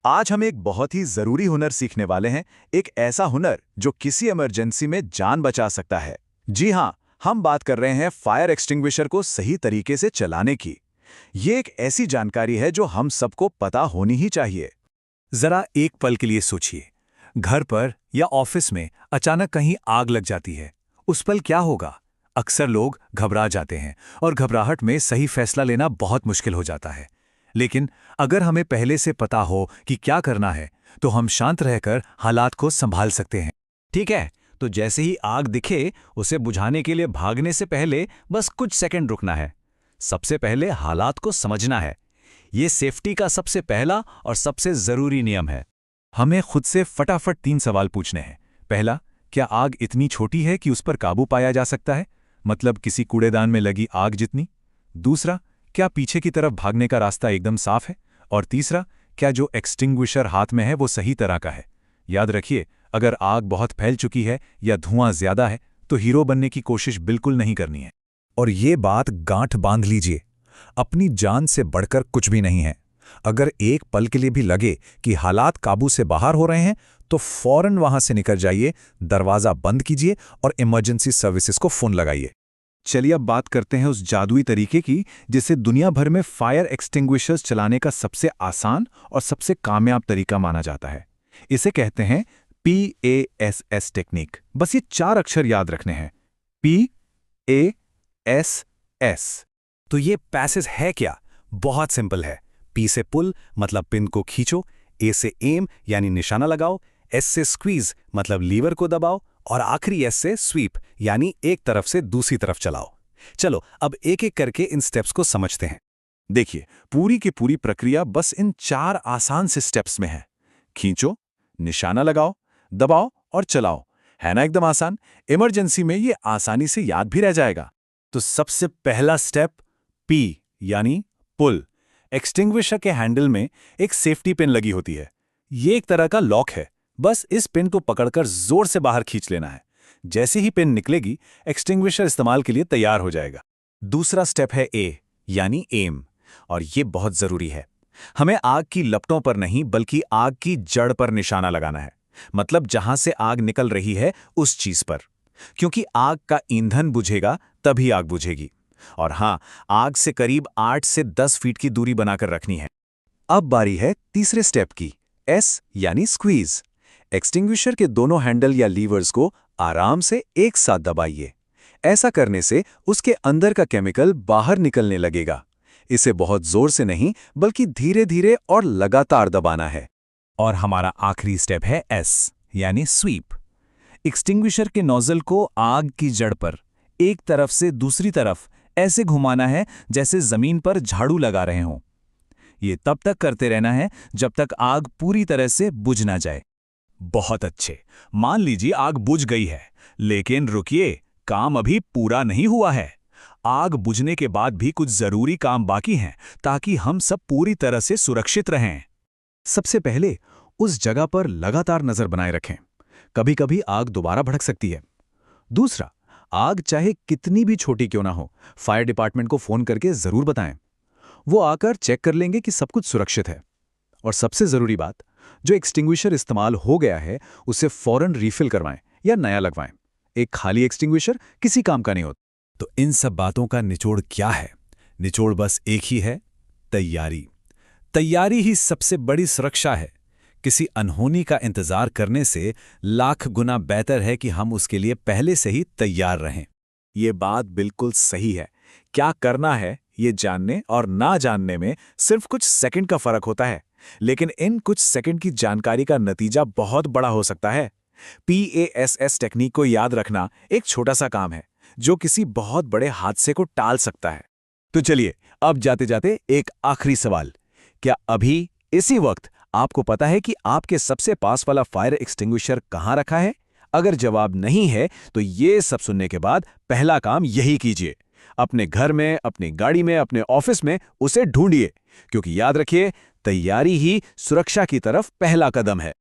आज हम एक बहुत ही जरूरी हुनर सीखने वाले हैं। एक ऐसा हुनर जो किसी इमरजेंसी में जान बचा सकता है। जी हाँ, हम बात कर रहे हैं फायर एक्सटिंग्विशर को सही तरीके से चलाने की। ये एक ऐसी जानकारी है जो हम सबको पता होनी ही चाहिए। जरा एक पल के लिए सोचिए, घर पर या ऑफिस में अचानक कहीं आग लग जाती है। उस पल क्या होगा? अक्सर लोग घबरा जाते हैं और घबराहट में सही फैसला लेना बहुत मुश्किल हो जाता है। लेकिन अगर हमें पहले से पता हो कि क्या करना है, तो हम शांत रहकर हालात को संभाल सकते हैं। ठीक है, तो जैसे ही आग दिखे, उसे बुझाने के लिए भागने से पहले बस कुछ सेकंड रुकना है। सबसे पहले हालात को समझना है। ये सेफ्टी का सबसे पहला और सबसे जरूरी नियम है। हमें खुद से फटाफट 3 सवाल पूछने हैं। पहला, क्या आग इतनी छोटी है कि उस पर काबू पाया जा सकता है? मतलब किसी कूड़ेदान में लगी आग जितनी। दूसरा, क्या पीछे की तरफ भागने का रास्ता एकदम साफ है? और तीसरा, क्या जो एक्सटिंग्विशर हाथ में है वो सही तरह का है? याद रखिए, अगर आग बहुत फैल चुकी है या धुआं ज्यादा है, तो हीरो बनने की कोशिश बिल्कुल नहीं करनी है। और ये बात गांठ बांध लीजिए, अपनी जान से बढ़कर कुछ भी नहीं है। अगर एक पल के लिए भी लगे कि हालात काबू से बाहर हो रहे हैं, तो फौरन वहां से निकल जाइए, दरवाजा बंद कीजिए और इमरजेंसी सर्विसेज को फोन लगाइए। चलिए अब बात करते हैं उस जादुई तरीके की जिसे दुनिया भर में फायर एक्सटिंग्विशर्स चलाने का सबसे आसान और सबसे कामयाब तरीका माना जाता है। इसे कहते हैं PASS टेक्निक। बस ये 4 अक्षर याद रखने हैं, PASS। तो ये पैसेज है क्या? बहुत सिंपल है। P से पुल मतलब पिन को खींचो, A से एम यानी निशाना लगाओ, S से स्क्वीज मतलब लीवर को दबाओ, और आखिरी S से स्वीप यानी एक तरफ से दूसरी तरफ चलाओ। चलो अब एक एक करके इन स्टेप्स को समझते हैं। देखिए, पूरी की पूरी प्रक्रिया बस इन 4 आसान से स्टेप्स में है। खींचो, निशाना लगाओ, दबाओ और चलाओ। है ना एकदम आसान? इमरजेंसी में ये आसानी से याद भी रह जाएगा। तो सबसे पहला स्टेप P यानी पुल। एक्सटिंग्विशर के हैंडल में एक सेफ्टी पिन लगी होती है। ये एक तरह का लॉक है। बस इस पिन को पकड़कर जोर से बाहर खींच लेना है। जैसे ही पिन निकलेगी, एक्सटिंग्विशर इस्तेमाल के लिए तैयार हो जाएगा। दूसरा स्टेप है A यानी एम, और ये बहुत जरूरी है। हमें आग की लपटों पर नहीं बल्कि आग की जड़ पर निशाना लगाना है। मतलब जहां से आग निकल रही है उस चीज पर, क्योंकि आग का ईंधन बुझेगा तभी आग बुझेगी। और हां, आग से करीब 8 से 10 फीट की दूरी बनाकर रखनी है। अब बारी है तीसरे स्टेप की, S यानी स्क्वीज। एक्सटिंग्विशर के दोनों हैंडल या लीवर्स को आराम से एक साथ दबाइए। ऐसा करने से उसके अंदर का केमिकल बाहर निकलने लगेगा। इसे बहुत जोर से नहीं बल्कि धीरे धीरे और लगातार दबाना है। और हमारा आखिरी स्टेप है S यानी स्वीप। एक्सटिंग्विशर के नोजल को आग की जड़ पर एक तरफ से दूसरी तरफ ऐसे घुमाना है जैसे जमीन पर झाड़ू लगा रहे हों। ये तब तक करते रहना है जब तक आग पूरी तरह से बुझ ना जाए। बहुत अच्छे, मान लीजिए आग बुझ गई है, लेकिन रुकिए, काम अभी पूरा नहीं हुआ है। आग बुझने के बाद भी कुछ जरूरी काम बाकी हैं ताकि हम सब पूरी तरह से सुरक्षित रहें। सबसे पहले उस जगह पर लगातार नजर बनाए रखें। कभी कभी आग दोबारा भड़क सकती है। दूसरा, आग चाहे कितनी भी छोटी क्यों ना हो, फायर डिपार्टमेंट को फोन करके जरूर बताएं। वो आकर चेक कर लेंगे कि सब कुछ सुरक्षित है। और सबसे जरूरी बात, जो एक्सटिंग्विशर इस्तेमाल हो गया है उसे फौरन रीफिल करवाएं या नया लगवाएं। एक खाली एक्सटिंग्विशर किसी काम का नहीं होता। तो इन सब बातों का निचोड़ क्या है? निचोड़ बस एक ही है, तैयारी। तैयारी ही सबसे बड़ी सुरक्षा है। किसी अनहोनी का इंतजार करने से लाख गुना बेहतर है कि हम उसके लिए पहले से ही तैयार रहें। ये बात बिल्कुल सही है। क्या करना है ये जानने और ना जानने में सिर्फ कुछ सेकंड का फर्क होता है, लेकिन इन कुछ सेकंड की जानकारी का नतीजा बहुत बड़ा हो सकता है। PASS टेक्निक को याद रखना एक छोटा सा काम है जो किसी बहुत बड़े हादसे को टाल सकता है। तो चलिए अब जाते जाते एक आखिरी सवाल, क्या अभी इसी वक्त आपको पता है कि आपके सबसे पास वाला फायर एक्सटिंग्विशर कहां रखा है? अगर जवाब नहीं है तो ये सब सुनने के बाद पहला काम यही कीजिए, अपने घर में, अपनी गाड़ी में, अपने ऑफिस में उसे ढूंढिए, क्योंकि याद रखिए, तैयारी ही सुरक्षा की तरफ पहला कदम है।